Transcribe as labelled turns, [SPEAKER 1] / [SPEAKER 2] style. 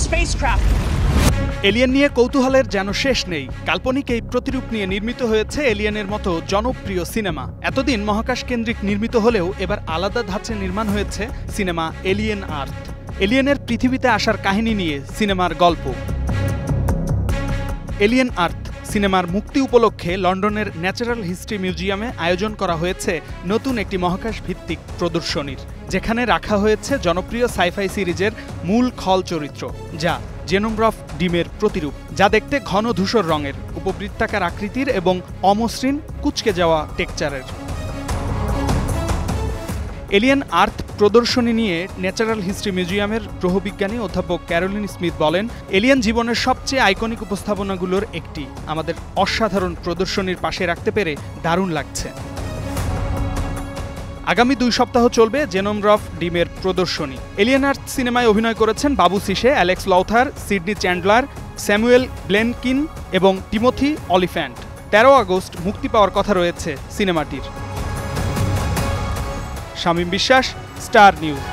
[SPEAKER 1] spacecraft.
[SPEAKER 2] Alien নিয়ে কৌতূহলের যেন শেষ নেই। কাল্পনিক এই প্রতিরূপ নিয়ে নির্মিত হয়েছে এলিয়েনের মতো জনপ্রিয় সিনেমা। এতদিন মহাকাশ কেন্দ্রিক নির্মিত হলেও এবার আলাদা ধাঁচে নির্মাণ হয়েছে সিনেমা এলিয়েন আর্থ। এলিয়েনের পৃথিবীতে আসার কাহিনী নিয়ে সিনেমার গল্প। এলিয়েন আর্থ সিনেমার মুক্তি উপলক্ষে লন্ডনের ন্যাচারাল হিস্ট্রি মিউজিয়ামে আয়োজন করা হয়েছে নতুন একটি মহাকাশ ভিত্তিক প্রদর্শনীর, যেখানে রাখা হয়েছে জনপ্রিয় সাইফাই সিরিজের মূল খল চরিত্র, যা জেনোমরফ ডিমের প্রতিরূপ, যা দেখতে ঘন ধূসর রঙের, উপবৃত্তাকার আকৃতির এবং অমসৃণ কুঁচকে যাওয়া টেক্সচারের। এলিয়েন আর্থ প্রদর্শনী নিয়ে ন্যাচারাল হিস্ট্রি মিউজিয়ামের গ্রহবিজ্ঞানী অধ্যাপক ক্যারোলিন স্মিথ বলেন, এলিয়েন জীবনের সবচেয়ে আইকনিক উপস্থাপনাগুলোর একটি। আমাদের অসাধারণ প্রদর্শনীর পাশে রাখতে পেরে দারুণ লাগছে। আগামী 2 সপ্তাহ চলবে জেনোমরফ ডিমের প্রদর্শনী। এলিয়েন আর্থ সিনেমায় অভিনয় করেছেন বাবু সিসে, অ্যালেক্স লউথার, সিডনি চ্যান্ডলার, স্যামুয়েল ব্লেনকিন এবং টিমোথি অলিফ্যান্ট। 13 আগস্ট মুক্তি পাওয়ার কথা রয়েছে সিনেমাটির। শামীম বিশ্বাস, স্টার নিউজ।